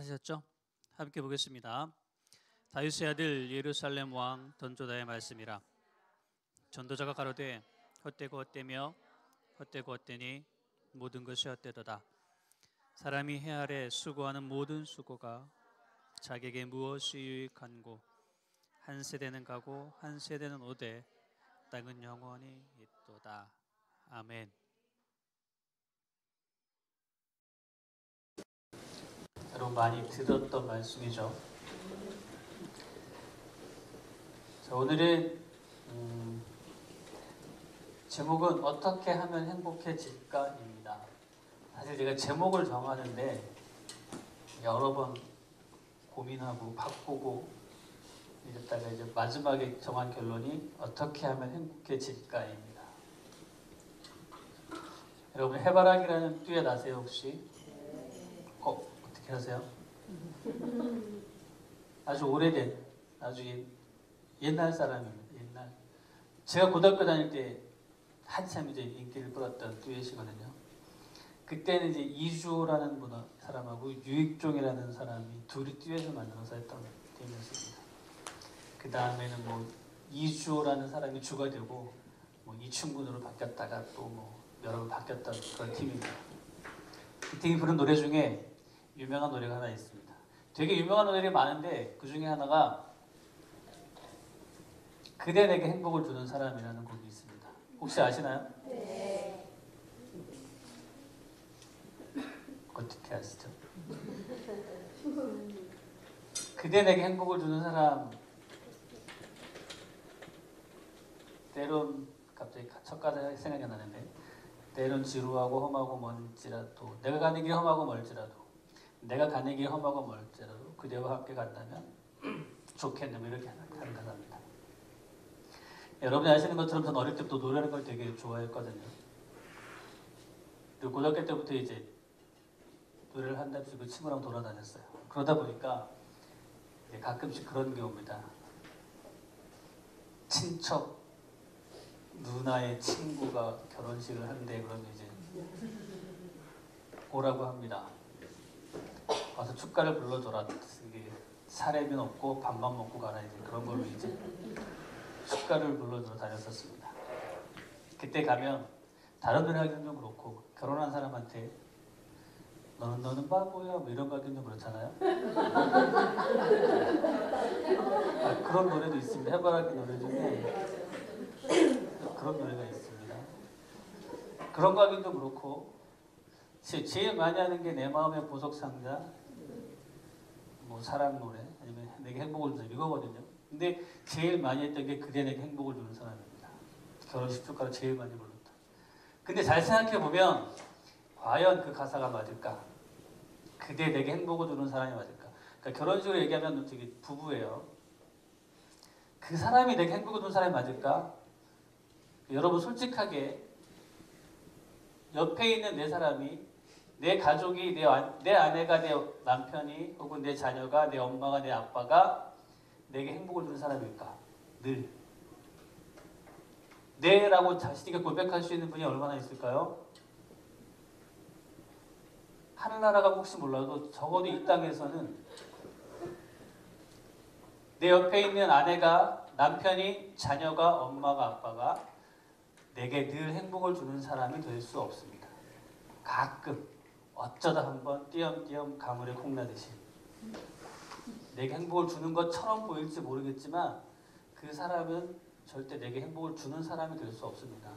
하셨죠? 함께 보겠습니다. 다윗의 아들 예루살렘 왕 던조다의 말씀이라. 전도자가 가로되 헛되고 헛되며 헛되고 헛되니 모든 것이 헛되도다. 사람이 해 아래 수고하는 모든 수고가 자기에게 무엇이 유익한고. 한 세대는 가고 한 세대는 오되 땅은 영원히 있도다. 아멘. 여러분 많이 들었던 말씀이죠. 자, 오늘은 제목은 어떻게 하면 행복해질까입니다. 사실 제가 제목을 정하는데 여러 번 고민하고 바꾸고 이랬다가 이제 마지막에 정한 결론이 어떻게 하면 행복해질까입니다. 여러분 해바라기라는 듀엣 아세요 혹시? 어떻게 하세요? 아주 오래된, 아주 옛날 사람입니다. 옛날. 제가 고등학교 다닐 때 한참 이제 인기를 끌었던 듀엣이거든요. 그때는 이제 이주호라는 사람하고 유익종이라는 사람이 둘이 듀엣을 만들어서 했던 팀이었습니다. 그 다음에는 뭐 이주호라는 사람이 주가 되고 뭐 이충군으로 바뀌었다가 또 뭐 여러 번 바뀌었던 그런 팀입니다. 그 팀이 부른 노래 중에 유명한 노래가 하나 있습니다. 되게 유명한 노래들이 많은데 그 중에 하나가 그대 내게 행복을 주는 사람이라는 곡이 있습니다. 혹시 아시나요? 네. 어떻게 아시죠? 그대 내게 행복을 주는 사람. 때론 갑자기 첫 가사가 생각이 나는데 때론 지루하고 험하고 멀지라도 내가 가는 길이 험하고 멀지라도 내가 가는 길이 험하고 멀지라도 그대와 함께 간다면 좋겠네. 뭐 이렇게 하는 가사입니다. 여러분이 아시는 것처럼 전 어릴 때부터 노래하는 걸 되게 좋아했거든요. 그리고 고등학교 때부터 이제 노래를 한답시고 그 친구랑 돌아다녔어요. 그러다 보니까 이제 가끔씩 그런 게 옵니다. 친척 누나의 친구가 결혼식을 한대. 그러면 이제 오라고 합니다. 와서 축가를 불러줘라. 이게 사례비는 없고 밥만 먹고 가라. 이제 그런 걸로 이제 축가를 불러주러 다녔었습니다. 그때 가면 다른 노래 하기는 좀 그렇고 결혼한 사람한테 너는 바보야 뭐 이런 거 하기는 좀 그렇잖아요. 그런 노래도 있습니다. 해바라기 노래 중에 그런 노래가 있습니다. 그런 거 하기는 좀 그렇고 제일 많이 하는 게 내 마음의 보석 상자, 뭐 사랑 노래, 아니면 내게 행복을 주는 이거거든요. 근데 제일 많이 했던 게 그대 내게 행복을 주는 사람입니다. 결혼식 축가로 제일 많이 불렀다. 근데 잘 생각해 보면 과연 그 가사가 맞을까? 그대 내게 행복을 주는 사람이 맞을까? 그러니까 결혼식으로 얘기하면 되게 부부예요. 그 사람이 내게 행복을 주는 사람이 맞을까? 여러분 솔직하게 옆에 있는 내 사람이, 내 가족이, 내 아내가, 내 남편이, 혹은 내 자녀가, 내 엄마가, 내 아빠가 내게 행복을 주는 사람일까? 늘. 네라고 자신있게 고백할 수 있는 분이 얼마나 있을까요? 하늘나라가 혹시 몰라도 적어도 이 땅에서는 내 옆에 있는 아내가, 남편이, 자녀가, 엄마가, 아빠가 내게 늘 행복을 주는 사람이 될 수 없습니다. 가끔 어쩌다 한번 띄엄띄엄 가물에 콩나듯이 내게 행복을 주는 것처럼 보일지 모르겠지만 그 사람은 절대 내게 행복을 주는 사람이 될 수 없습니다.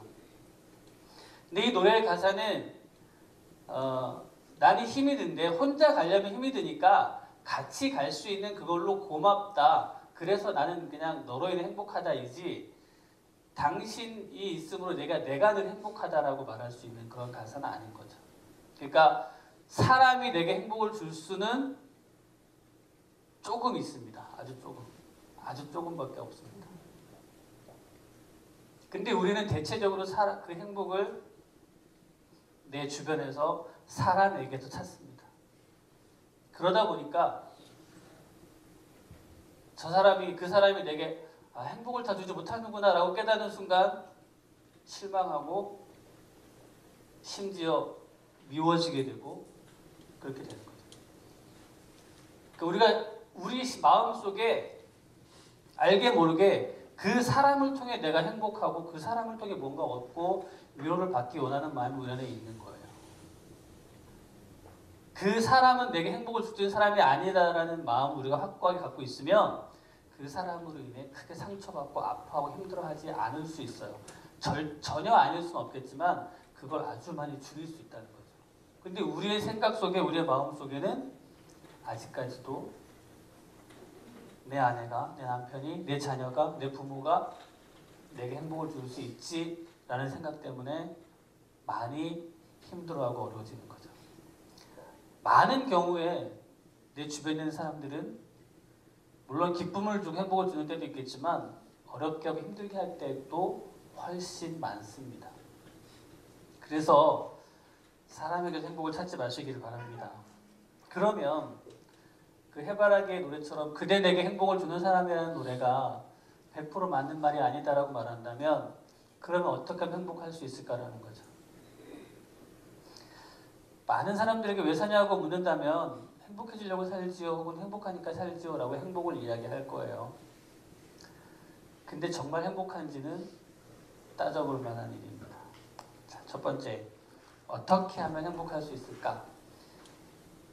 근데 이 노래의 가사는 나는 힘이 든데 혼자 가려면 힘이 드니까 같이 갈 수 있는 그걸로 고맙다. 그래서 나는 그냥 너로 인해 행복하다이지 당신이 있으므로 내가 늘 행복하다라고 말할 수 있는 그런 가사는 아닌 거죠. 그러니까 사람이 내게 행복을 줄 수는 조금 있습니다. 아주 조금밖에 없습니다. 근데 우리는 대체적으로 그 행복을 내 주변에서 사람에게서 찾습니다. 그러다 보니까 그 사람이 내게 행복을 다 주지 못하는구나 라고 깨닫는 순간 실망하고 심지어 미워지게 되고 그렇게 되는 거죠. 우리가 우리 마음속에 알게 모르게 그 사람을 통해 내가 행복하고 그 사람을 통해 뭔가 얻고 위로를 받기 원하는 마음이 우리 안에 있는 거예요. 그 사람은 내게 행복을 주는 사람이 아니다라는 마음을 우리가 확고하게 갖고 있으면 그 사람으로 인해 크게 상처받고 아파하고 힘들어하지 않을 수 있어요. 전혀 아닐 수는 없겠지만 그걸 아주 많이 줄일 수 있다는 거죠. 근데 우리의 생각 속에 우리의 마음 속에는 아직까지도 내 아내가, 내 남편이, 내 자녀가, 내 부모가 내게 행복을 줄 수 있지라는 생각 때문에 많이 힘들어하고 어려워지는 거죠. 많은 경우에 내 주변에 있는 사람들은 물론 기쁨을 주고 행복을 주는 때도 있겠지만 어렵게 하고 힘들게 할 때도 훨씬 많습니다. 그래서 사람에게 행복을 찾지 마시기를 바랍니다. 그러면 그 해바라기의 노래처럼 그대 내게 행복을 주는 사람이라는 노래가 100% 맞는 말이 아니다라고 말한다면 그러면 어떻게 하면 행복할 수 있을까라는 거죠. 많은 사람들에게 왜 사냐고 묻는다면 행복해지려고 살지요 혹은 행복하니까 살지요 라고 행복을 이야기할 거예요. 근데 정말 행복한지는 따져볼 만한 일입니다. 자, 첫 번째, 어떻게 하면 행복할 수 있을까?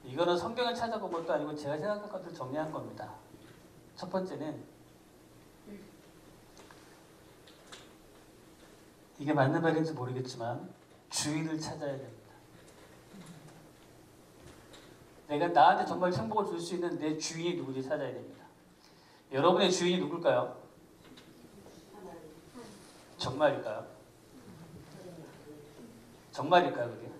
이거는 성경을 찾아본 것도 아니고 제가 생각한 것을 정리한 겁니다. 첫 번째는 이게 맞는 말인지 모르겠지만 주인을 찾아야 됩니다. 내가 나한테 정말 행복을 줄 수 있는 내 주인이 누구인지 찾아야 됩니다. 여러분의 주인이 누굴까요? 정말일까요? 정말일까요, 그게?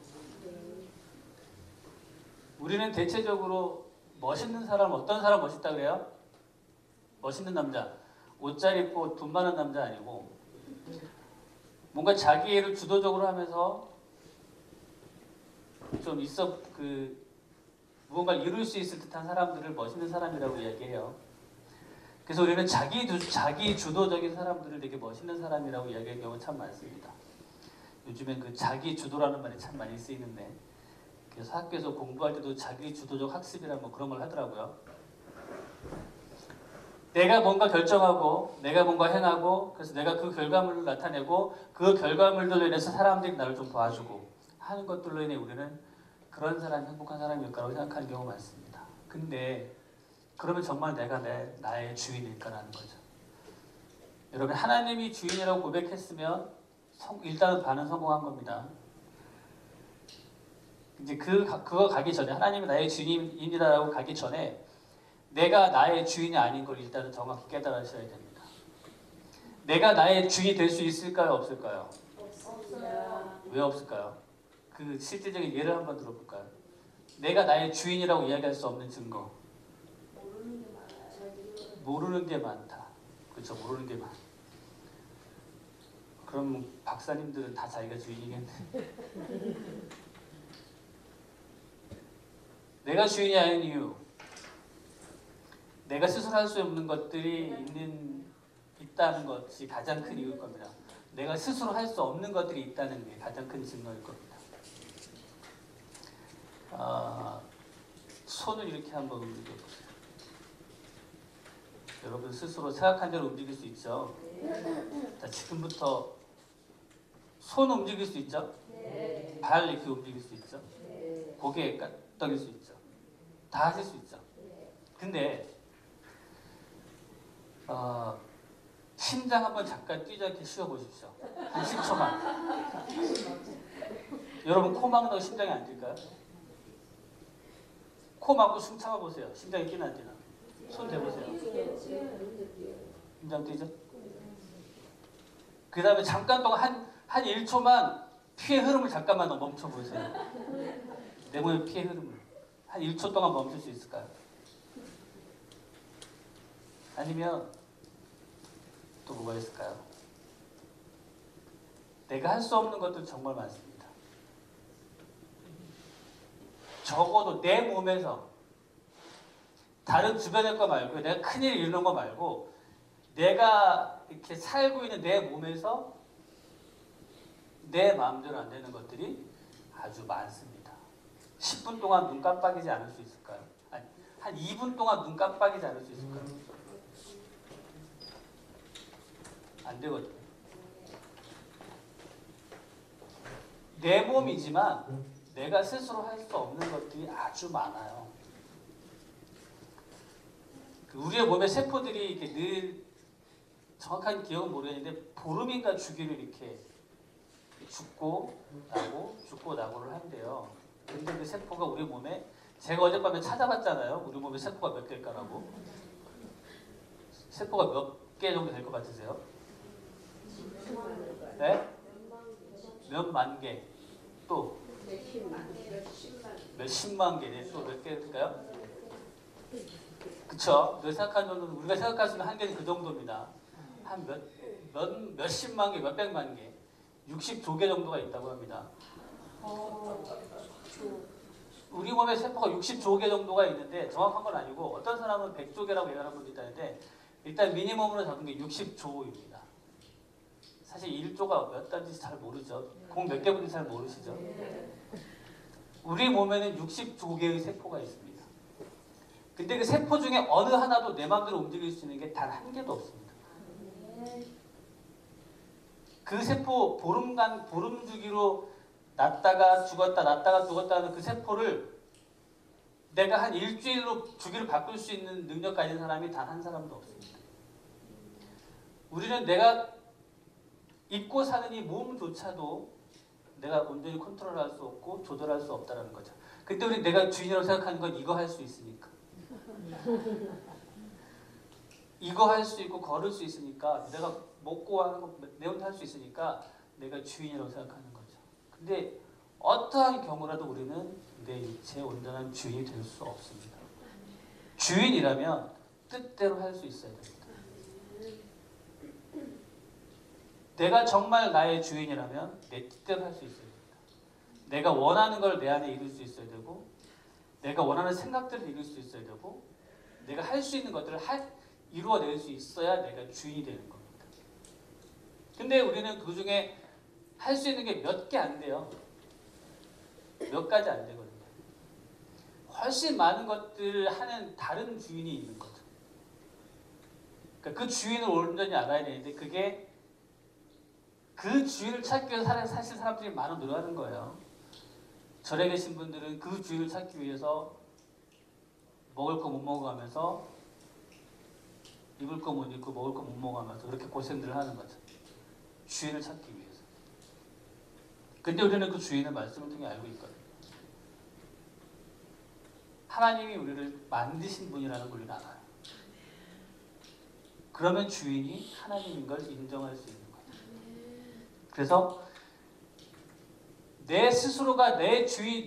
우리는 대체적으로 멋있는 사람, 어떤 사람 멋있다 그래요? 멋있는 남자, 옷 잘 입고 돈 많은 남자 아니고 뭔가 자기 일을 주도적으로 하면서 좀 있어 무언가를 이룰 수 있을 듯한 사람들을 멋있는 사람이라고 이야기해요. 그래서 우리는 자기 주도적인 사람들을 되게 멋있는 사람이라고 이야기하는 경우가 참 많습니다. 요즘엔 그 자기 주도라는 말이 참 많이 쓰이는데 그래서 학교에서 공부할 때도 자기 주도적 학습이라는 뭐 그런 걸 하더라고요. 내가 뭔가 결정하고 내가 뭔가 행하고 그래서 내가 그 결과물을 나타내고 그 결과물들로 인해서 사람들이 나를 좀 도와주고 하는 것들로 인해 우리는 그런 사람이 행복한 사람일까라고 생각하는 경우가 많습니다. 근데 그러면 정말 내가 나의 주인일까라는 거죠. 여러분 하나님이 주인이라고 고백했으면 일단은 반은 성공한 겁니다. 이제 그거 가기 전에 하나님이 나의 주인입니다라고 가기 전에 내가 나의 주인이 아닌 걸 일단은 정확히 깨달으셔야 됩니다. 내가 나의 주인이 될 수 있을까요? 없을까요? 없어요. 왜 없을까요? 그 실질적인 예를 한번 들어볼까요? 내가 나의 주인이라고 이야기할 수 없는 증거. 모르는 게 많아요. 모르는 게 많다. 그렇죠? 모르는 게 많아. 그럼 박사님들은 다 자기가 주인이겠네. 내가 주인이 아닌 이유. 내가 스스로 할 수 없는 것들이 있다는 것이 가장 큰 이유일 겁니다. 내가 스스로 할 수 없는 것들이 있다는 게 가장 큰 증거일 겁니다. 손을 이렇게 한번 움직여보세요. 여러분 스스로 생각한 대로 움직일 수 있죠? 자, 지금부터 손 움직일 수 있죠? 네. 발 이렇게 움직일 수 있죠? 네. 고개 끄덕일 수 있죠? 다 하실 수 있죠? 근데 심장 한번 잠깐 뛰자게 쉬어보십시오. 한 10초만. 여러분 코 막는다고 심장이 안 뛸까요? 코 막고 숨 참아보세요. 심장이 뛰나 안 뛰나? 손 대보세요. 심장 뛰죠? 그 다음에 잠깐 동안 한 1초만 피의 흐름을 잠깐만 멈춰보세요. 내 몸의 피의 흐름을. 한 1초 동안 멈출 수 있을까요? 아니면 또 뭐가 있을까요? 내가 할 수 없는 것들 정말 많습니다. 적어도 내 몸에서 다른 주변의 거 말고 내가 큰일 이루는 거 말고 내가 이렇게 살고 있는 내 몸에서 내 마음대로 안 되는 것들이 아주 많습니다. 10분 동안 눈 깜빡이지 않을 수 있을까요? 아니, 한 2분 동안 눈 깜빡이지 않을 수 있을까요? 안 되거든요. 내 몸이지만 내가 스스로 할 수 없는 것들이 아주 많아요. 우리의 몸의 세포들이 이렇게 늘 정확한 기억은 모르겠는데 보름인가 주기를 이렇게 죽고 나고를 한대요. 근데 그 세포가 우리 몸에 제가 어젯밤에 찾아봤잖아요. 우리 몸에 세포가 몇 개일까라고. 세포가 몇 개 정도 될 것 같으세요? 네? 몇만 개. 또 몇십만 개. 또 몇 개일까요? 그쵸? 우리가 생각할 수 있는 한계는 그 정도입니다. 한 몇십만 개, 몇백만 개, 60조개 정도가 있다고 합니다. 우리 몸에 세포가 60조개 정도가 있는데 정확한 건 아니고 어떤 사람은 100조개라고 얘기하는 분도 있다는데 일단 미니멈으로 잡은 게 60조입니다. 사실 1조가 몇 단지 잘 모르죠. 공 몇 개분인지 잘 모르시죠. 우리 몸에는 60조개의 세포가 있습니다. 근데 그 세포 중에 어느 하나도 내 마음대로 움직일 수 있는 게 단 한 개도 없습니다. 그 세포 보름 주기로 났다가 죽었다 하는 그 세포를 내가 한 일주일로 주기를 바꿀 수 있는 능력 가진 사람이 단 한 사람도 없습니다. 우리는 내가 입고 사는 이 몸조차도 내가 온전히 컨트롤할 수 없고 조절할 수 없다는 거죠. 근데 우리 내가 주인이라고 생각하는 건 이거 할 수 있으니까. 이거 할 수 있고 걸을 수 있으니까 내가 먹고 하는 거 내 혼자 할 수 있으니까 내가 주인이라고 생각하는 거죠. 근데 어떠한 경우라도 우리는 내 일체의 온전한 주인이 될 수 없습니다. 주인이라면 뜻대로 할 수 있어야 됩니다. 내가 정말 나의 주인이라면 내 뜻대로 할 수 있어야 됩니다. 내가 원하는 걸 내 안에 이룰 수 있어야 되고 내가 원하는 생각들을 이룰 수 있어야 되고 내가 할 수 있는 것들을 이루어낼 수 있어야 내가 주인이 되는 겁니다. 근데 우리는 그 중에 할 수 있는 게 몇 개 안 돼요. 몇 가지 안 되거든요. 훨씬 많은 것들을 하는 다른 주인이 있는 거죠. 그러니까 그 주인을 온전히 알아야 되는데 그게 그 주인을 찾기 위해서 사실 사람들이 많은 노력하는 거예요. 절에 계신 분들은 그 주인을 찾기 위해서 먹을 거 못 먹어가면서 입을 거 못 입고 먹을 거 못 먹어가면서 그렇게 고생들을 하는 거죠. 주인을 찾기 위해서. 근데 우리는 그 주인을 말씀을 통해 알고 있거든요. 하나님이 우리를 만드신 분이라는 걸 우리는 알아요. 그러면 주인이 하나님인 걸 인정할 수 있는 거죠. 그래서 내 스스로가 나의 주인이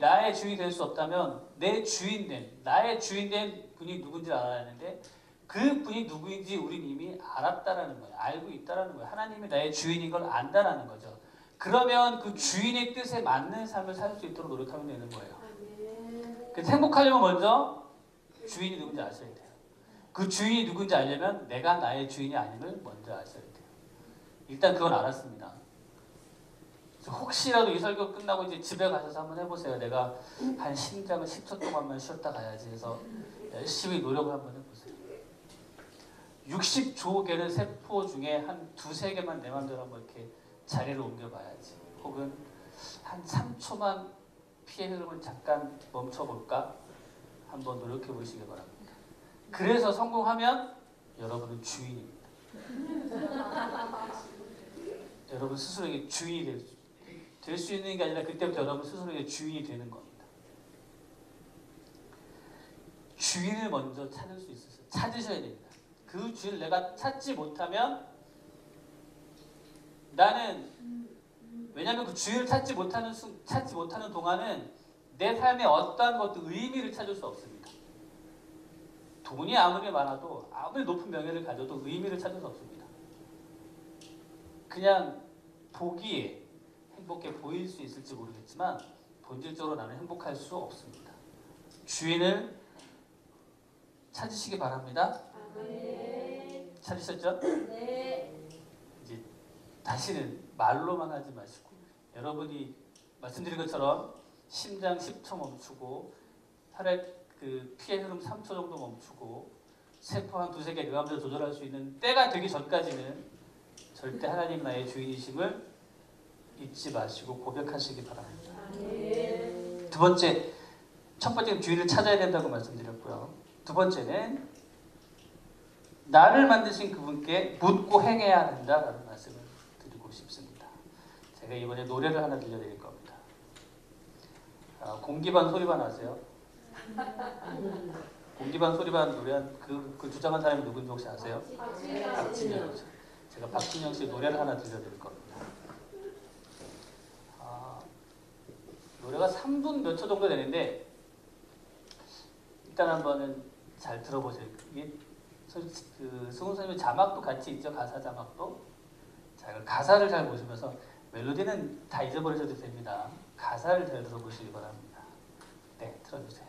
될 수 없다면 나의 주인된 분이 누군지 알아야 하는데 그 분이 누구인지 우린 이미 알았다라는 거예요. 알고 있다라는 거예요. 하나님이 나의 주인인 걸 안다라는 거죠. 그러면 그 주인의 뜻에 맞는 삶을 살 수 있도록 노력하면 되는 거예요. 그래서 행복하려면 먼저 주인이 누군지 아셔야 돼요. 그 주인이 누군지 알려면 내가 나의 주인이 아님을 먼저 아셔야 돼요. 일단 그건 알았습니다. 혹시라도 이 설교 끝나고 이제 집에 가셔서 한번 해보세요. 내가 한 심장을 10초 동안만 쉬었다 가야지 해서 열심히 노력을 한번 해보세요. 60조 개는 세포 중에 한 두세 개만 내 맘대로 한번 이렇게 자리를 옮겨봐야지. 혹은 한 3초만 피의 흐름을 잠깐 멈춰볼까? 한번 노력해 보시기 바랍니다. 그래서 성공하면 여러분은 주인입니다. 여러분 스스로에게 주인이 될 수 있는 게 아니라 그때부터 여러분 스스로에게 주인이 되는 겁니다. 주인을 먼저 찾으셔야 됩니다. 그 주인을 내가 찾지 못하면 왜냐하면 그 주인을 찾지 못하는 동안은 내 삶에 어떠한 것도 의미를 찾을 수 없습니다. 돈이 아무리 많아도 아무리 높은 명예를 가져도 의미를 찾을 수 없습니다. 그냥 보기에 행복해 보일 수 있을지 모르겠지만 본질적으로 나는 행복할 수 없습니다. 주인을 찾으시기 바랍니다. 네. 찾으셨죠? 네. 이제 다시는 말로만 하지 마시고 여러분이 말씀드린 것처럼 심장 10초 멈추고 혈액 그 피의 흐름 3초 정도 멈추고 세포 한 두세 개 그 가운데 조절할 수 있는 때가 되기 전까지는 절대 하나님 나의 주인이심을 잊지 마시고 고백하시기 바랍니다. 두 번째, 첫 번째는 주인을 찾아야 된다고 말씀드렸고요. 두 번째는 나를 만드신 그분께 묻고 행해야 한다라는 말씀을 드리고 싶습니다. 제가 이번에 노래를 하나 들려드릴 겁니다. 공기반 소리반 아세요? 공기반 소리반 노래한 그 주장한 사람이 누군지 혹시 아세요? 박진영. 제가 박진영 씨 노래를 하나 들려드릴 겁니다. 노래가 3분 몇 초 정도 되는데 일단 한번은 잘 들어보세요. 이게 그 승훈 선생님의 자막도 같이 있죠. 가사 자막도. 자, 가사를 잘 보시면서 멜로디는 다 잊어버리셔도 됩니다. 가사를 잘 들어보시기 바랍니다. 네, 틀어주세요.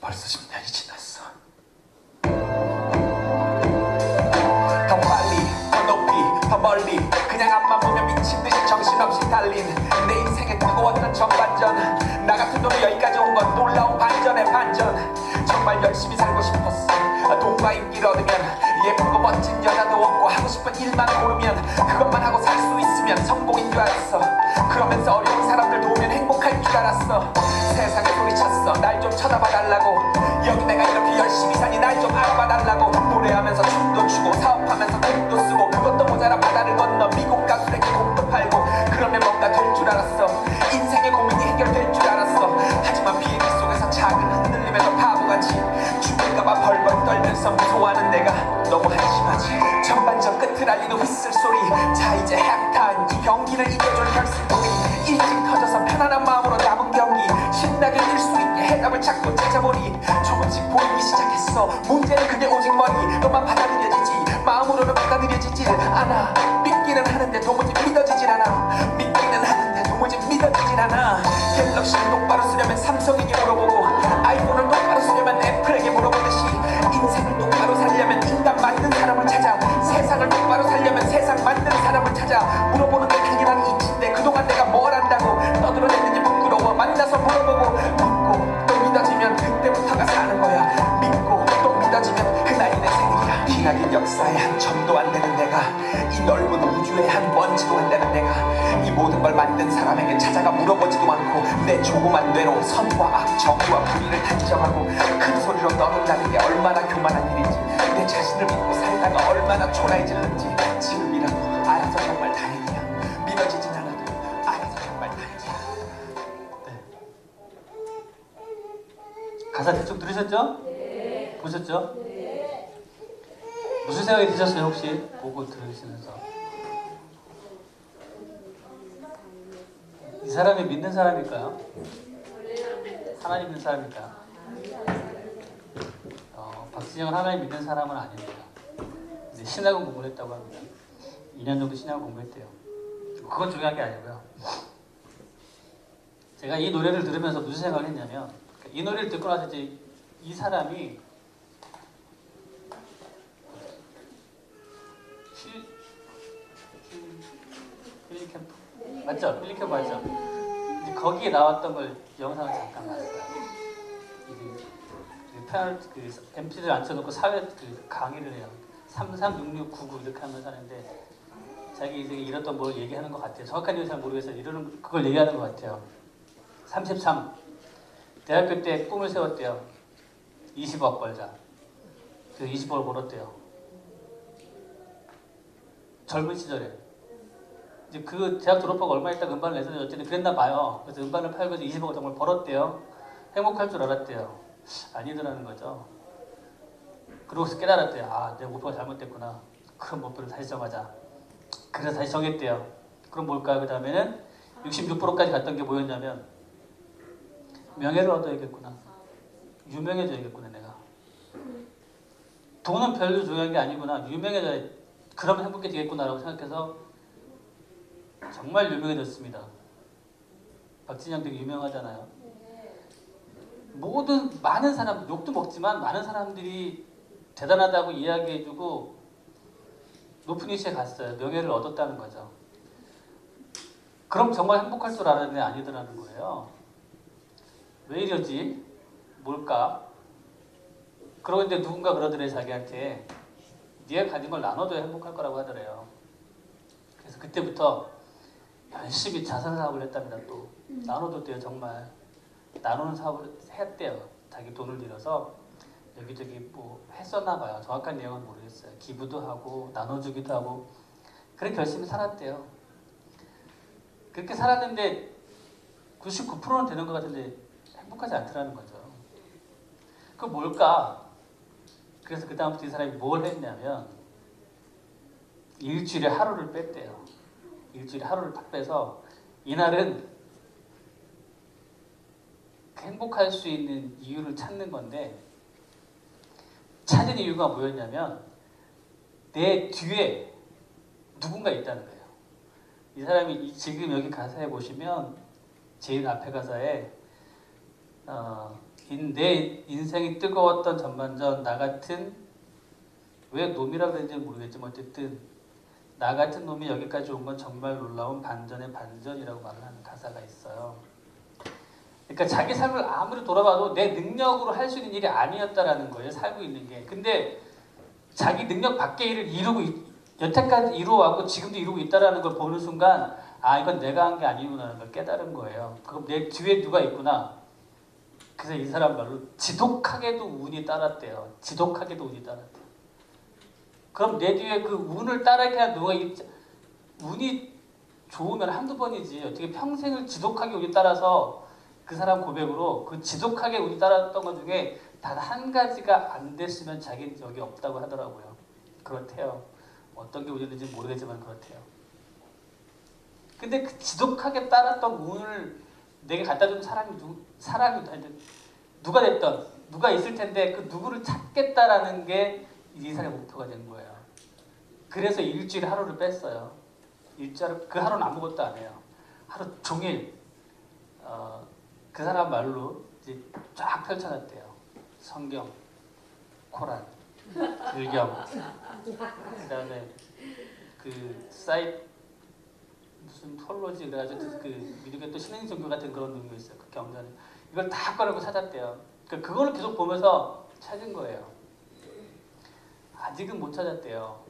벌써 10년이 지났어. 더 빨리, 더 높이, 더 멀리 그냥 앞만 보면 미친듯이 정신없이 달린 내 인생의 뜨거웠던 전반전. 나 같은 놈이 여기까지 온 건 놀라운 반전의 반전. 정말 열심히 살고 싶었어. 돈과 인기를 얻으면 예쁘고 멋진 여자도 얻고 하고 싶은 일만 고르면 그것만 하고 살 수 있으면 성공인 줄 알았어. 그러면서 어려운 사람들 도우면 행복할 줄 알았어. 세상에 소리쳤어. 날 좀 쳐다봐 달라고. 여기 내가 이렇게 열심히 사니 날 좀 알아봐 달라고. 노래하면서 춤도 추고 사업하면서 돈도 쓰고 그것도 모자라 바다를 건너 미국 가수에게 곡도 팔고 그러면 뭔가 될 줄 알았어. 인생의 고민이 해결될 줄 알았어. 하지만 비행기 속에서 작은 흔들림에도 바보같이 죽을까봐 벌벌 떨면서 무서워하는 내가 너무 한심하지. 전반전 끝을 알리는 휘슬 소리. 자 이제 halftime. 이 경기를 이겨줄 결승골이 일찍 터져서 편안한 마음으로 남은 경기 신나게 뛸 수 있게 해답을 찾고 찾아보니 조금씩 보이기 시작했어. 문제는 그게 오직 머리. 너만 받아들여지지 마음으로는 받아들여지질 않아. 믿기는 하는데 도무지 믿어지질 않아. 믿기는 하는데 도무지 믿어지질 않아. 갤럭시를 똑바로 쓰려면 삼성에게 물어보고 아이폰을 똑바로 쓰려면 애플에게 물어보듯이 인생을 똑바로 살려면 인간 만든 사람을 찾아. 세상을 똑바로 살려면 세상 만든 사람을 찾아. 물어보는 게 당연한 이치인데 그동안 내가 뭘 안다고 떠들어댔는지 부끄러워. 만나서 물어보고 믿고 또 믿어지면 그때부터가 사는 거야. 믿고 또 믿어지면 그날이 내 생일이야. 기나긴 역사의 한 점도 안 되는 내가 이 넓은 우주의 한 먼지도 안 되는 내가 이 모든 걸 만든 사람에게 찾아가 물어보지도 않고 내 조그만 뇌로 선과 악, 정의와 불의를 단정하고 큰 소리로 떠든다는 게 얼마나 교만한 일인지 내 자신을 믿고 살다가 얼마나 초라해질는지 지금이라도 알아서 정말 다행이야. 믿어지진 않아도 알아서 정말 다행이야. 가사 대충 들으셨죠? 네. 보셨죠? 네. 무슨 생각이 드셨어요? 혹시 보고 들으시면서 이 사람이 믿는 사람일까요? 하나님 믿는 사람일까요? 박진영은 하나님 믿는 사람은 아닙니다. 근데 신학을 공부를 했다고 합니다. 2년 정도 신학을 공부했대요. 그건 중요한 게 아니고요. 제가 이 노래를 들으면서 무슨 생각을 했냐면 이 노래를 듣고 나서 이제 이 사람이 힐리캠프 맞죠? 힐리캠프 맞죠? 이제 거기에 나왔던 걸 영상을 잠깐 봤어요. 그 MP를 앉혀놓고 사회 그 강의를 해요. 336699 이렇게 하면서 하는데 자기 인생에 잃었던 뭘 얘기하는 것 같아요. 정확한 이유는 잘 모르겠어요. 이러는 그걸 얘기하는 것 같아요. 33 대학교 때 꿈을 세웠대요. 20억 벌자. 그 20억을 벌었대요. 젊은 시절에. 이제 그 대학 졸업하고 얼마 있다가 음반을 내서 어쨌든 그랬나 봐요. 그래서 음반을 팔고 20억을 정말 벌었대요. 행복할 줄 알았대요. 아니더라는 거죠. 그러고서 깨달았대요. 아, 내 목표가 잘못됐구나. 그럼 목표를 다시 정하자. 그래서 다시 정했대요. 그럼 뭘까요? 그 다음에는 66%까지 갔던 게 뭐였냐면 명예를 얻어야겠구나. 유명해져야겠구나 내가. 돈은 별로 중요한 게 아니구나. 유명해져야 그러면 행복해지겠구나라고 생각해서 정말 유명해졌습니다. 박진영 되게 유명하잖아요. 많은 사람, 욕도 먹지만 많은 사람들이 대단하다고 이야기해주고 높은 위치에 갔어요. 명예를 얻었다는 거죠. 그럼 정말 행복할 줄 알았는데 아니더라는 거예요. 왜 이러지? 뭘까? 그러고 이제 누군가 그러더래 자기한테 네가 가진 걸 나눠줘야 행복할 거라고 하더래요. 그래서 그때부터 열심히 자선 사업을 했답니다. 또 나눠줬대요. 정말 나누는 사업을 했대요. 자기 돈을 들여서 여기저기 뭐 했었나 봐요. 정확한 내용은 모르겠어요. 기부도 하고 나눠주기도 하고 그렇게 열심히 살았대요. 그렇게 살았는데 99%는 되는 것 같은데 행복하지 않더라는 거죠. 그 뭘까? 그래서 그 다음부터 이 사람이 뭘 했냐면 일주일에 하루를 뺐대요. 일주일에 하루를 딱 빼서 이날은 행복할 수 있는 이유를 찾는 건데 찾은 이유가 뭐였냐면 내 뒤에 누군가 있다는 거예요. 이 사람이 지금 여기 가사에 보시면 제일 앞에 가사에 내 인생이 뜨거웠던 전반전 나 같은 왜 놈이라고 그랬는지 모르겠지만 어쨌든 나 같은 놈이 여기까지 온 건 정말 놀라운 반전의 반전이라고 말을 하는 가사가 있어요. 그러니까 자기 삶을 아무리 돌아봐도 내 능력으로 할 수 있는 일이 아니었다라는 거예요. 살고 있는 게. 근데 자기 능력 밖의 일을 여태까지 이루어왔고 지금도 이루고 있다라는 걸 보는 순간 아 이건 내가 한 게 아니구나라는 걸 깨달은 거예요. 그럼 내 뒤에 누가 있구나. 그래서 이 사람 말로 지독하게도 운이 따랐대요. 지독하게도 운이 따랐대요. 그럼 내 뒤에 그 운을 따르게 한 누가 있지? 운이 좋으면 한두 번이지 어떻게 평생을 지독하게 운이 따라서 그 사람 고백으로 그 지독하게 운이 따랐던 것 중에 단 한 가지가 안 됐으면 자기는 여기 없다고 하더라고요. 그렇대요. 어떤 게 운이었는지 모르겠지만 그렇대요. 근데 그 지독하게 따랐던 운을 내게 갖다 준 사람이 누가 됐던 누가 있을 텐데 그 누구를 찾겠다라는 게 이 사람의 목표가 된 거예요. 그래서 일주일에 하루를 뺐어요. 일주일 그 하루는 아무것도 안 해요. 하루 종일 그 사람 말로 이제 쫙 펼쳐놨대요. 성경, 코란, 불경, 그다음에 그 사이트 무슨 폴로지 그래가지고 그 미국의 또 신흥 종교 같은 그런 종교 있어요. 그 경전 이걸 다 꺼내고 찾았대요. 그러니까 그거를 계속 보면서 찾은 거예요. 아직은 못 찾았대요.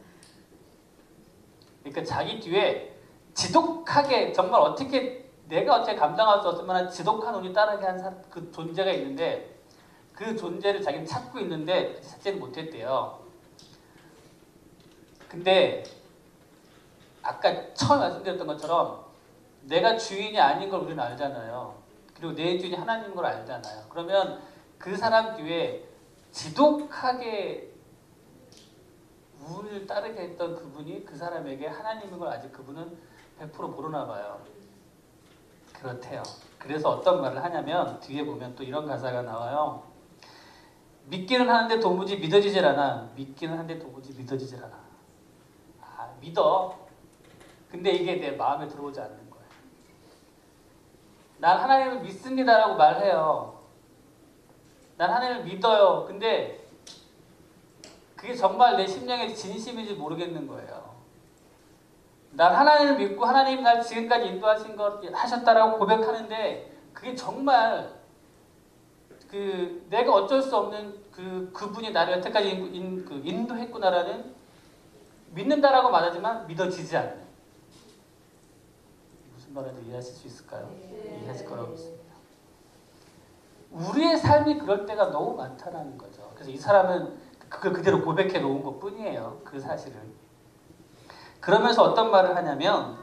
그러니까 자기 뒤에 지독하게 정말 내가 어떻게 감당할 수 없을 만한 지독한 운이 따르게 한 그 존재가 있는데 그 존재를 자기는 찾고 있는데 찾지는 못했대요. 근데 아까 처음 말씀드렸던 것처럼 내가 주인이 아닌 걸 우리는 알잖아요. 그리고 내 주인이 하나님인 걸 알잖아요. 그러면 그 사람 뒤에 지독하게 운을 따르게 했던 그분이 그 사람에게 하나님인 걸 아직 그분은 100% 모르나 봐요. 그렇대요. 그래서 어떤 말을 하냐면 뒤에 보면 또 이런 가사가 나와요. 믿기는 하는데 도무지 믿어지질 않아. 믿기는 하는데 도무지 믿어지질 않아. 아, 믿어. 근데 이게 내 마음에 들어오지 않는 거예요. 난 하나님을 믿습니다라고 말해요. 난 하나님을 믿어요. 근데 그게 정말 내 심령의 진심인지 모르겠는 거예요. 난 하나님을 믿고 하나님이 날 지금까지 인도하신 것 하셨다라고 고백하는데 그게 정말 그 내가 어쩔 수 없는 그분이 나를 여태까지 인도했구나라는 믿는다라고 말하지만 믿어지지 않는 무슨 말인지 이해하실 수 있을까요? 이해하실 거라고 믿습니다. 우리의 삶이 그럴 때가 너무 많다는 거죠. 그래서 이 사람은 그걸 그대로 고백해 놓은 것 뿐이에요. 그 사실을. 그러면서 어떤 말을 하냐면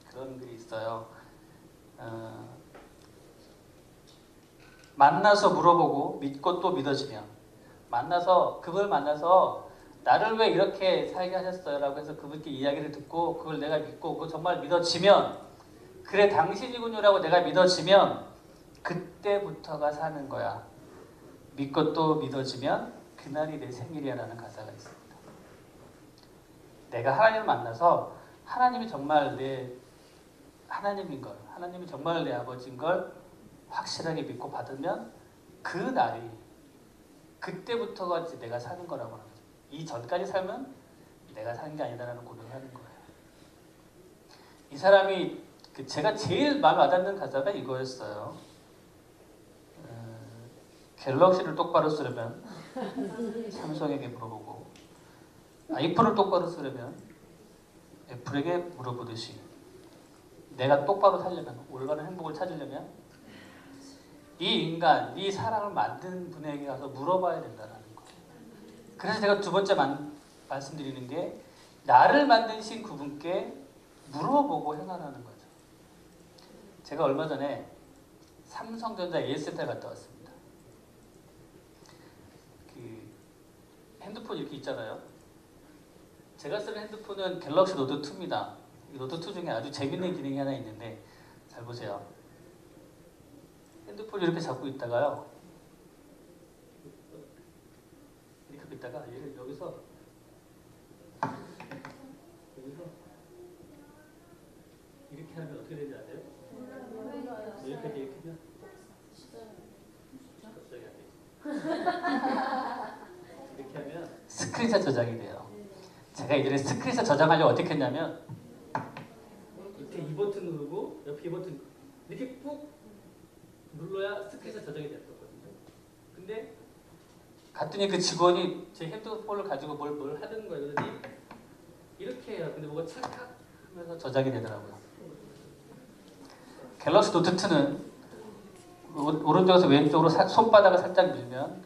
그런 글이 있어요. 만나서 물어보고 믿고 또 믿어지면 그걸 만나서 나를 왜 이렇게 살게 하셨어요? 라고 해서 그분께 이야기를 듣고 그걸 내가 믿고 그거 정말 믿어지면 그래 당신이군요 라고 내가 믿어지면 그때부터가 사는 거야. 믿고 또 믿어지면 그날이 내 생일이야 라는 가사가 있습니다. 내가 하나님을 만나서 하나님이 정말 내 하나님인 걸 하나님이 정말 내 아버지인 걸 확실하게 믿고 받으면 그 날이 그때부터가 이제 내가 사는 거라고 하는 거죠. 이 전까지 삶은 내가 사는 게 아니다라는 고백을 하는 거예요. 이 사람이 제가 제일 마음에 와닿는 가사가 이거였어요. 갤럭시를 똑바로 쓰려면 삼성에게 물어보고 아이폰을 똑바로 쓰려면 애플에게 물어보듯이 내가 똑바로 살려면 올바른 행복을 찾으려면 이 인간, 이 사랑을 만든 분에게 가서 물어봐야 된다는 거예요. 그래서 제가 두 번째 말씀드리는 게 나를 만드신 그분께 물어보고 행하라는 거죠. 제가 얼마 전에 삼성전자 AS센터에 갔다 왔습니다. 핸드폰 이렇게 있잖아요. 제가 쓰는 핸드폰은 갤럭시 노트 2입니다. 이 노트 2 중에 아주 재밌는 기능이 하나 있는데 잘 보세요. 핸드폰을 이렇게 잡고 있다가요. 이렇게 잡고 있다가 얘를 여기서 이렇게 하면 어떻게 되는지 아세요? 이렇게 하면 갑자기 안 돼. 이렇게 하면 스크린샷 저장이 돼요. 제가 이전에 스크린샷 저장하려고 어떻게 했냐면 밑에 이 버튼 누르고 옆에 이 버튼 이렇게 꾹 눌러야 스크린샷 저장이 됐었거든요. 근데 갔더니 그 직원이 제 핸드폰을 가지고 뭘 하는 거예요. 그러더니 이렇게 해요. 근데 뭐가 찰칵 하면서 저장이 되더라고요. 갤럭시 노트 2는 오른쪽에서 왼쪽으로 손바닥을 살짝 밀면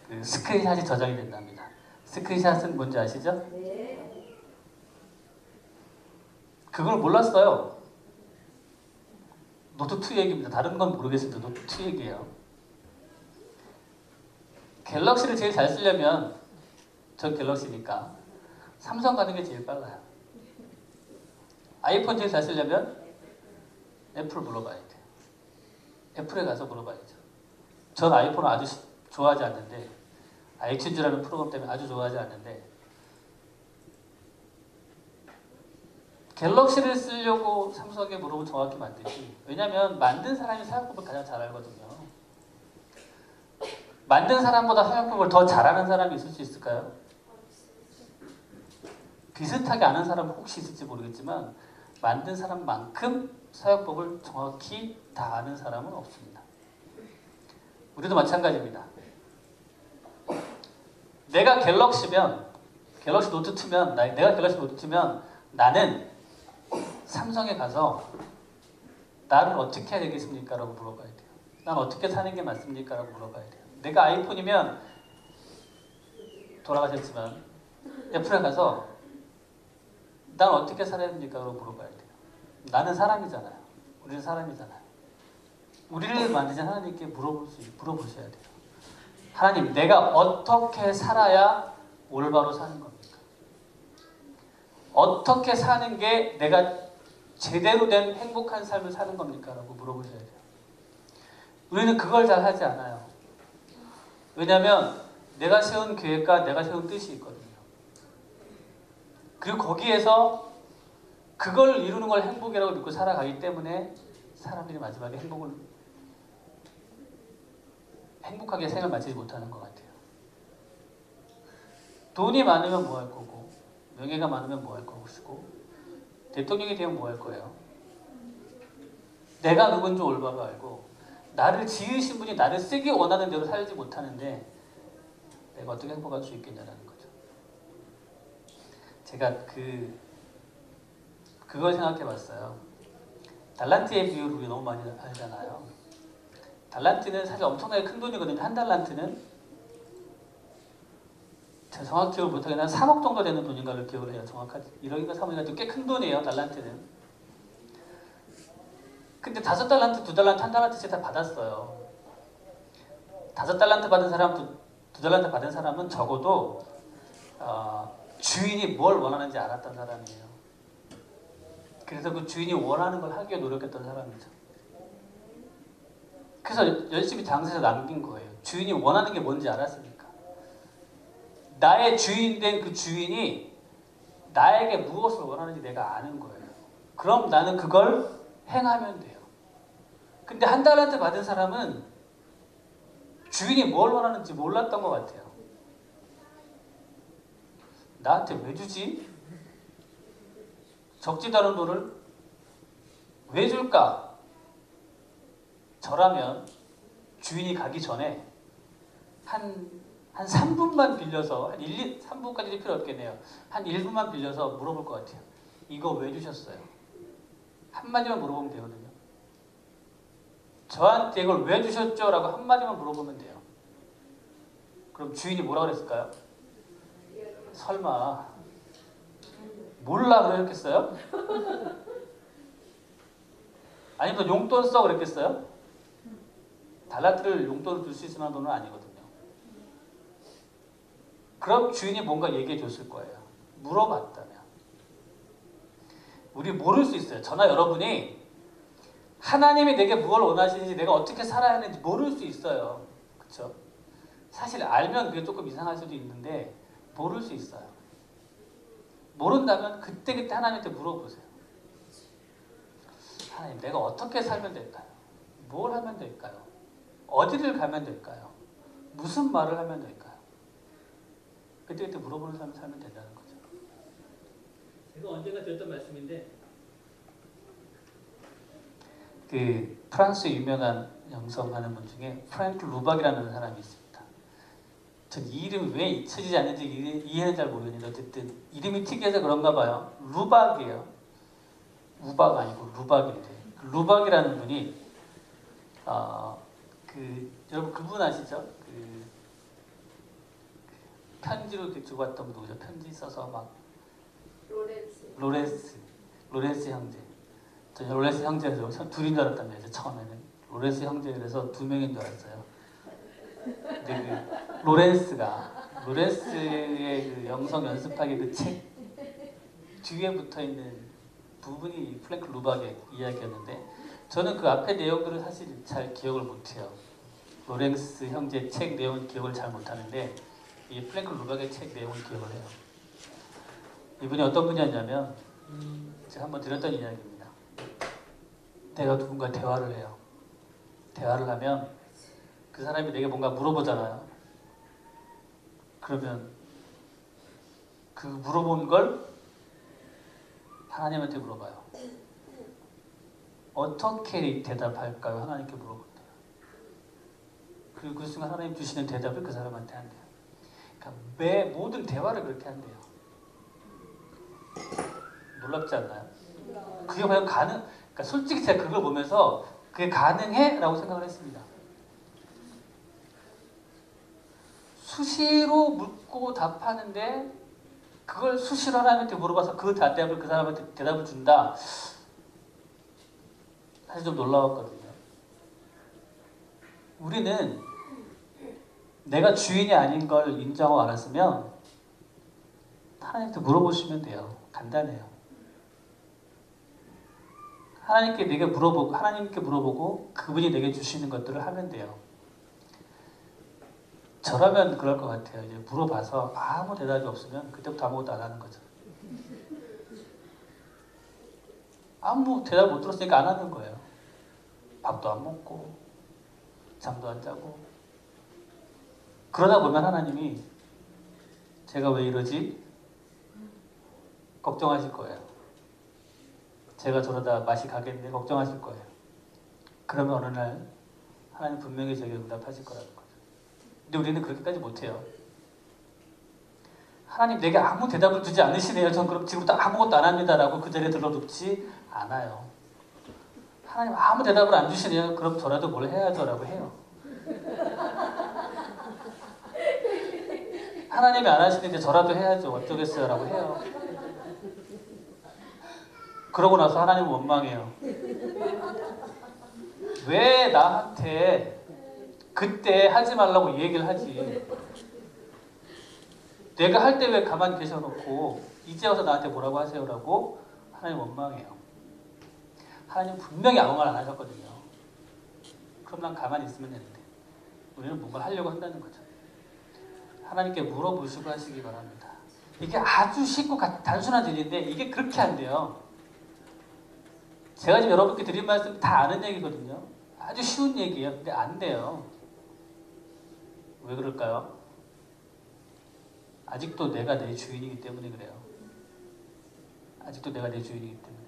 그 스크린샷이 저장이 된답니다. 스크린샷은 뭔지 아시죠? 네. 그걸 몰랐어요. 노트 2 얘기입니다. 다른 건 모르겠습니다. 노트 2 얘기예요. 갤럭시를 제일 잘 쓰려면 전 갤럭시니까 삼성 가는 게 제일 빨라요. 아이폰 제일 잘 쓰려면 애플 물어봐야 돼요. 애플에 가서 물어봐야죠. 전 아이폰을 아주 좋아하지 않는데 아이튠즈라는 프로그램 때문에 아주 좋아하지 않는데 갤럭시를 쓰려고 삼성에 물어보면 정확히 만들지. 왜냐하면 만든 사람이 사용법을 가장 잘 알거든요. 만든 사람보다 사용법을 더 잘하는 사람이 있을 수 있을까요? 비슷하게 아는 사람은 혹시 있을지 모르겠지만 만든 사람만큼 사용법을 정확히 다 아는 사람은 없습니다. 우리도 마찬가지입니다. 내가 갤럭시면 갤럭시 노트 2면 내가 갤럭시 노트 2면 나는 삼성에 가서 나를 어떻게 해야 되겠습니까? 라고 물어봐야 돼요. 난 어떻게 사는 게 맞습니까? 라고 물어봐야 돼요. 내가 아이폰이면 돌아가셨지만 애플에 가서 난 어떻게 살아야 됩니까? 라고 물어봐야 돼요. 나는 사람이잖아요. 우리는 사람이잖아요. 우리를 만드신 하나님께 물어보셔야 돼요. 하나님, 내가 어떻게 살아야 올바로 사는 겁니까? 어떻게 사는 게 내가 제대로 된 행복한 삶을 사는 겁니까? 라고 물어보셔야 돼요. 우리는 그걸 잘 하지 않아요. 왜냐하면 내가 세운 계획과 내가 세운 뜻이 있거든요. 그리고 거기에서 그걸 이루는 걸 행복이라고 믿고 살아가기 때문에 사람들이 마지막에 행복하게 생을 마치지 못하는 것 같아요. 돈이 많으면 뭐 할 거고 명예가 많으면 뭐 할 것이고 대통령이 되면 뭐 할 거예요. 내가 누군지 올바로 알고 나를 지으신 분이 나를 쓰기 원하는 대로 살지 못하는데 내가 어떻게 행복할 수 있겠냐는 거죠. 제가 그걸 생각해 봤어요. 달란트의 비율을 우리 너무 많이 알잖아요. 달란트는 사실 엄청나게 큰 돈이거든요. 한 달란트는 제가 정확히 기억을 못하겠는데 3억 정도 되는 돈인가를 기억을 해요. 정확하지 1억인가 3억인가 꽤 큰 돈이에요. 달란트는. 근데 5달란트, 2달란트, 1달란트씩 다 받았어요. 5달란트 받은 사람, 2달란트 받은 사람은 적어도 주인이 뭘 원하는지 알았던 사람이에요. 그래서 그 주인이 원하는 걸 하기 위해 노력했던 사람이죠. 그래서 열심히 장사해서 남긴 거예요. 주인이 원하는 게 뭔지 알았으니까. 나의 주인 된 그 주인이 나에게 무엇을 원하는지 내가 아는 거예요. 그럼 나는 그걸 행하면 돼요. 근데 1달란트 받은 사람은 주인이 뭘 원하는지 몰랐던 것 같아요. 나한테 왜 주지? 적지도 않은 돈을 왜 줄까? 저라면 주인이 가기 전에 한 3분만 빌려서 한 3분까지는 필요 없겠네요. 한 1분만 빌려서 물어볼 것 같아요. 이거 왜 주셨어요? 한마디만 물어보면 되거든요. 저한테 이걸 왜 주셨죠? 라고 한마디만 물어보면 돼요. 그럼 주인이 뭐라 그랬을까요? 설마 몰라 그랬겠어요? 아니면 용돈 써 그랬겠어요? 달란트를 용돈으로 줄 수 있을 만한 돈은 아니거든요. 그럼 주인이 뭔가 얘기해 줬을 거예요. 물어봤다면. 우리 모를 수 있어요. 저나 여러분이 하나님이 내게 무엇을 원하시는지 내가 어떻게 살아야 하는지 모를 수 있어요. 그렇죠? 사실 알면 그게 조금 이상할 수도 있는데 모를 수 있어요. 모른다면 그때그때 하나님한테 물어보세요. 하나님, 내가 어떻게 살면 될까요? 뭘 하면 될까요? 어디를 가면 될까요? 무슨 말을 하면 될까요? 그때그때 물어보는 사람이 살면 된다는 거죠. 제가 언젠가 드렸던 말씀인데 그 프랑스 유명한 영성하는 분 중에 프랭크 루박이라는 사람이 있습니다. 전 이 이름이 왜 잊혀지지 않는지 이해는 잘 모르겠는데 어쨌든 이름이 특이해서 그런가 봐요. 루박이에요. 우박 아니고 루박인데 루박이라는 분이 여러분 그분 아시죠? 편지로 이렇게 주고 왔던 분 누구죠? 편지 써서 막 로렌스 형제. 저 로렌스 형제에서 둘인 줄 알았단 말이죠. 처음에는 로렌스 형제 그래서 2명인 줄 알았어요. 근데 그 로렌스의 그 영성 연습하기 그 책 뒤에 붙어 있는 부분이 프랭크 루박의 이야기였는데 저는 그 앞에 내용들을 사실 잘 기억을 못해요. 로렌스 형제 책 내용은 기억을 잘 못하는데 이 프랭크 루박의 책 내용을 기억을 해요. 이분이 어떤 분이었냐면 제가 한번 드렸던 이야기입니다. 내가 누군가 대화를 해요. 대화를 하면 그 사람이 내게 뭔가 물어보잖아요. 그러면 그 물어본 걸 하나님한테 물어봐요. 어떻게 대답할까요? 하나님께 물어본대요. 그리고 그 순간 하나님 주시는 대답을 그 사람한테 한대요. 그러니까 매 모든 대화를 그렇게 한대요. 놀랍지 않나요? 그게 과연 그러니까 솔직히 제가 그걸 보면서 그게 가능해? 라고 생각을 했습니다. 수시로 묻고 답하는데 그걸 수시로 하나님한테 물어봐서 그 대답을 그 사람한테 대답을 준다. 사실 좀 놀라웠거든요. 우리는 내가 주인이 아닌 걸 인정하고 알았으면 하나님한테 물어보시면 돼요. 간단해요. 하나님께 물어보고 그분이 내게 주시는 것들을 하면 돼요. 저라면 그럴 것 같아요. 이제 물어봐서 아무 대답이 없으면 그때부터 아무것도 안 하는 거죠. 아무 대답 못 들었으니까 안 하는 거예요. 밥도 안 먹고 잠도 안 자고 그러다 보면 하나님이 제가 왜 이러지? 걱정하실 거예요. 제가 저러다 맛이 가겠네 걱정하실 거예요. 그러면 어느 날 하나님 분명히 제게 응답하실 거라는 거죠. 근데 우리는 그렇게까지 못해요. 하나님 내게 아무 대답을 주지 않으시네요. 전 그럼 지금부터 아무것도 안 합니다라고 그 자리에 들러눕지 않아요. 하나님 아무 대답을 안 주시네요. 그럼 저라도 뭘 해야죠 라고 해요. 하나님이 안 하시는데 저라도 해야죠. 어쩌겠어요 라고 해요. 그러고 나서 하나님은 원망해요. 왜 나한테 그때 하지 말라고 얘기를 하지? 내가 할 때 왜 가만히 계셔놓고 이제 와서 나한테 뭐라고 하세요라고 하나님 원망해요. 하나님 분명히 아무 말 안 하셨거든요. 그럼 난 가만히 있으면 되는데 우리는 뭔가를 하려고 한다는 거죠. 하나님께 물어보시고 하시기 바랍니다. 이게 아주 쉽고 단순한 일인데 이게 그렇게 안 돼요. 제가 지금 여러분께 드린 말씀 다 아는 얘기거든요. 아주 쉬운 얘기예요. 근데 안 돼요. 왜 그럴까요? 아직도 내가 내 주인이기 때문에 그래요. 아직도 내가 내 주인이기 때문에.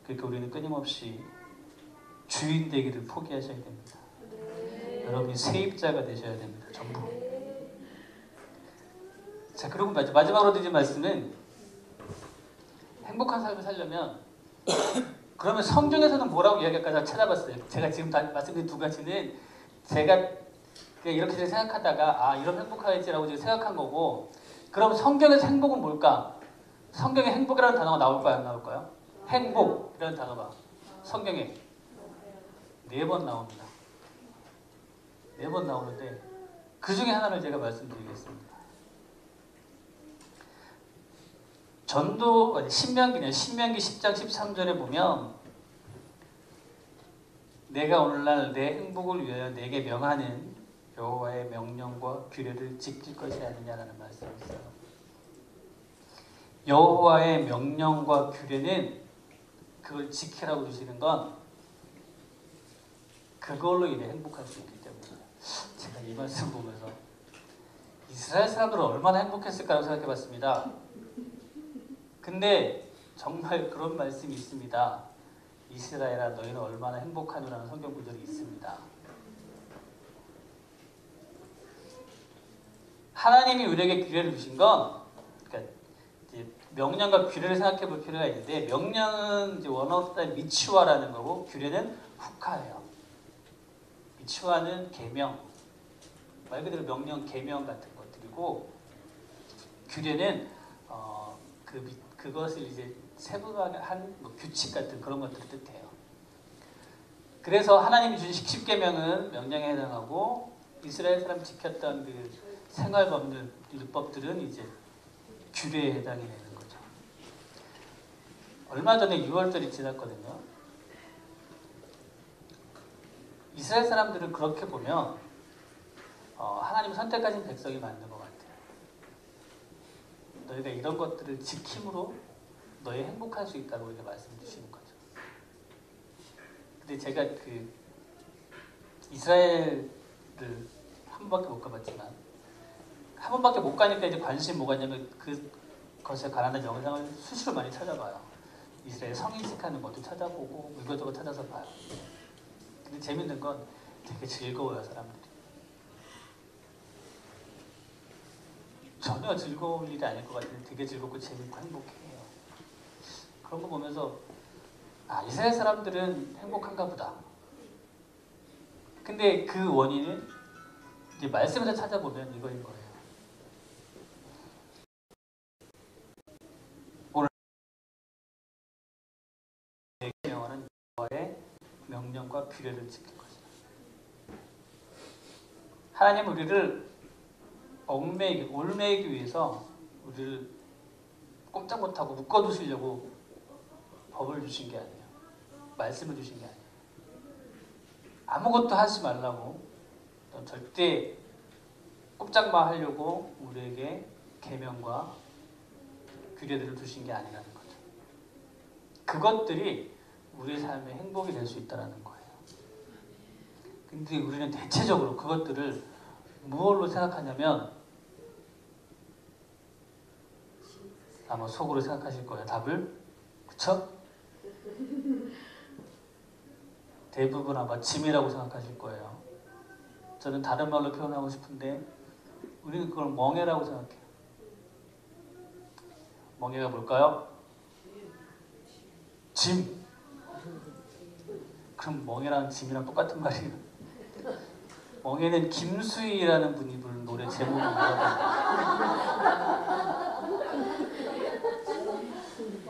그러니까 우리는 끊임없이 주인 되기를 포기하셔야 됩니다. 여러분이 세입자가 되셔야 됩니다. 전부. 자, 그리고 마지막으로 드린 말씀은 행복한 삶을 살려면 그러면 성경에서는 뭐라고 이야기할까 찾아봤어요. 제가 지금 말씀드린 두 가지는 제가 그냥 이렇게 생각하다가 이런 행복하겠지라고 지금 생각한 거고, 그럼 성경에서 행복은 뭘까? 성경에 행복이라는 단어가 나올까요? 안 나올까요? 행복이라는 단어가 성경에 4번 나옵니다. 4번 나오는데 그 중에 하나를 제가 말씀드리겠습니다. 신명기 10장 13절에 보면 내가 오늘날 내 행복을 위하여 내게 명하는 여호와의 명령과 규례를 지킬 것이 아니냐라는 말씀이 있어요. 여호와의 명령과 규례는 그걸 지키라고 주시는 건 그걸로 인해 행복할 수 있기 때문이에요. 제가 이 말씀 보면서 이스라엘 사람들은 얼마나 행복했을까라고 생각해 봤습니다. 근데 정말 그런 말씀이 있습니다. 이스라엘아 너희는 얼마나 행복하노라는 성경 구절이 있습니다. 하나님이 우리에게 규례를 주신 건, 그러니까 이제 명령과 규례를 생각해 볼 필요가 있는데, 명령은 이제 원어로 미추아라는 거고 규례는 후카예요. 미추아는 계명, 말 그대로 명령, 계명 같은 것들이고, 규례는 그것을 이제 세분화한 규칙 같은 그런 것들을 뜻해요. 그래서 하나님이 주신 10계명은 명령에 해당하고 이스라엘 사람이 지켰던 그 생활법들, 율법들은 이제 규례에 해당이 되는 거죠. 얼마 전에 6월절이 지났거든요. 이스라엘 사람들은 그렇게 보면 하나님 선택하신 백성이 맞는 것 같아요. 너희가 이런 것들을 지킴으로 너희 행복할 수 있다고 이렇게 말씀 주시는 거죠. 근데 제가 그 이스라엘을 한 번밖에 못 가봤지만, 한 번밖에 못 가니까 이제 관심 뭐가 있냐면 그것에 관한 영상을 수시로 많이 찾아봐요. 이스라엘 성인식하는 것도 찾아보고 이것저것 찾아서 봐요. 근데 재밌는 건 되게 즐거워요, 사람들이. 전혀 즐거울 일이 아닐 것 같은데 되게 즐겁고 재밌고 행복해요. 그런 거 보면서 이스라엘 사람들은 행복한가 보다. 근데 그 원인은 이제 말씀에서 찾아보면 이거인 거예요. 오늘 내 명령은 여호와의 명령과 규례를 지킬 것이다. 하나님 우리를 올매이기 위해서 우리를 꼼짝 못하고 묶어두시려고 법을 주신 게 아니에요. 말씀을 주신 게 아니에요. 아무것도 하지 말라고, 절대 꼼짝만 하려고 우리에게 계명과 규례들을 주신 게 아니라는 거죠. 그것들이 우리의 삶의 행복이 될 수 있다는 거예요. 근데 우리는 대체적으로 그것들을 무엇로 생각하냐면, 아마 속으로 생각하실 거예요. 답을. 그쵸? 대부분 아마 짐이라고 생각하실 거예요. 저는 다른 말로 표현하고 싶은데 우리는 그걸 멍해라고 생각해요. 멍해가 뭘까요? 짐. 그럼 멍해랑 짐이랑 똑같은 말이에요. 멍해는 김수희라는 분이 부른 노래 제목입니다.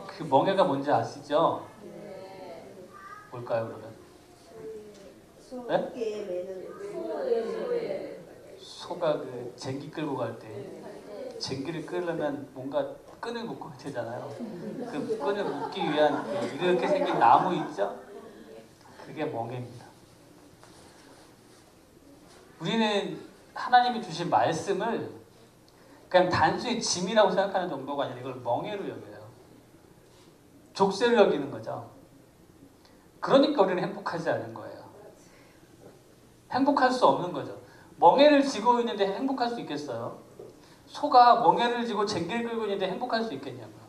그 멍해가 뭔지 아시죠? 뭘까요, 그러면? 네? 소가 그 쟁기 끌고 갈 때 쟁기를 끌려면 뭔가 끈을 묶어야 되잖아요. 그 끈을 묶기 위한 이렇게 생긴 나무 있죠? 그게 멍해입니다. 우리는 하나님이 주신 말씀을 그냥 단순히 짐이라고 생각하는 정도가 아니라 이걸 멍해로 여겨요. 족쇄로 여기는 거죠. 그러니까 우리는 행복하지 않은 거예요. 행복할 수 없는 거죠. 멍해를 쥐고 있는데 행복할 수 있겠어요? 소가 멍에를 지고 쟁기를 끌고 있는데 행복할 수 있겠냐고요.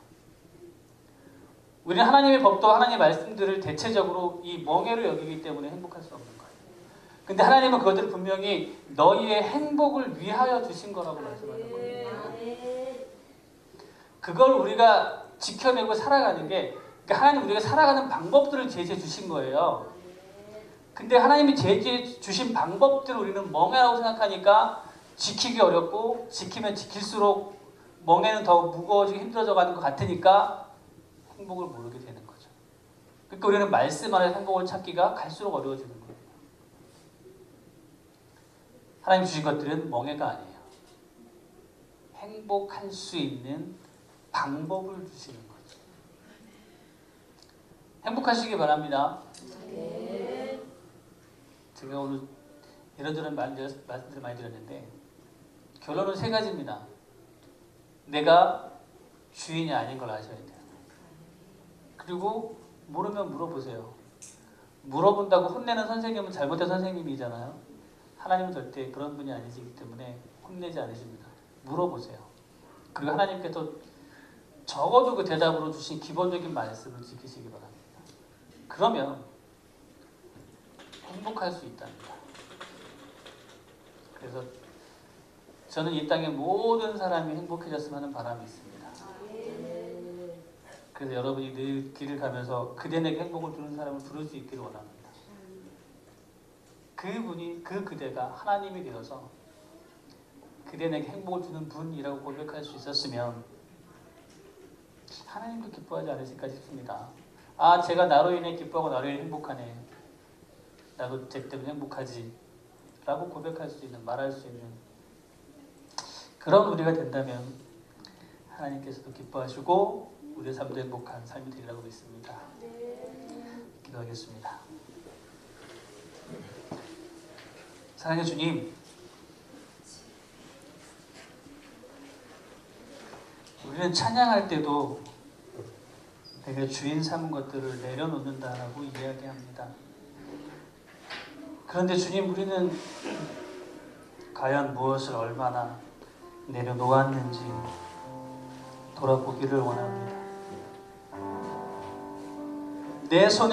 우리는 하나님의 법도 하나님의 말씀들을 대체적으로 이 멍에로 여기기 때문에 행복할 수 없는 거예요. 근데 하나님은 그것들을 분명히 너희의 행복을 위하여 주신 거라고 말씀하는 거예요. 그걸 우리가 지켜내고 살아가는 게, 그러니까 하나님 우리가 살아가는 방법들을 제시해 주신 거예요. 근데 하나님이 제시해 주신 방법들을 우리는 멍해라고 생각하니까 지키기 어렵고, 지키면 지킬수록 멍해는 더 무거워지고 힘들어져 가는 것 같으니까 행복을 모르게 되는 거죠. 그러니까 우리는 말씀 안에 행복을 찾기가 갈수록 어려워지는 거예요. 하나님 주신 것들은 멍해가 아니에요. 행복할 수 있는 방법을 주시는 거죠. 행복하시기 바랍니다. 제가 오늘 이런저런 말씀들을 많이 드렸는데 결론은 세 가지입니다. 내가 주인이 아닌 걸 아셔야 돼요. 그리고 모르면 물어보세요. 물어본다고 혼내는 선생님은 잘못된 선생님이잖아요. 하나님은 절대 그런 분이 아니시기 때문에 혼내지 않으십니다. 물어보세요. 그리고 하나님께서 적어도 그 대답으로 주신 기본적인 말씀을 지키시기 바랍니다. 그러면 행복할 수 있답니다. 그래서 저는 이 땅의 모든 사람이 행복해졌으면 하는 바람이 있습니다. 그래서 여러분이 늘 길을 가면서 그대 내게 행복을 주는 사람을 부를 수 있기를 원합니다. 그분이, 그대가 하나님이 되어서 그대 내게 행복을 주는 분이라고 고백할 수 있었으면 하나님도 기뻐하지 않으실까 싶습니다. 아, 제가 나로 인해 기뻐하고 나로 인해 행복하네. 나도 제 때문에 행복하지. 라고 고백할 수 있는, 말할 수 있는 그런 우리가 된다면 하나님께서도 기뻐하시고 우리의 삶도 행복한 삶이 되리라고 믿습니다. 기도하겠습니다. 사랑의 주님, 우리는 찬양할 때도 내가 주인 삼은 것들을 내려놓는다라고 이야기합니다. 그런데 주님, 우리는 과연 무엇을 얼마나 내려놓았는지 돌아보기를 원합니다. 내 손에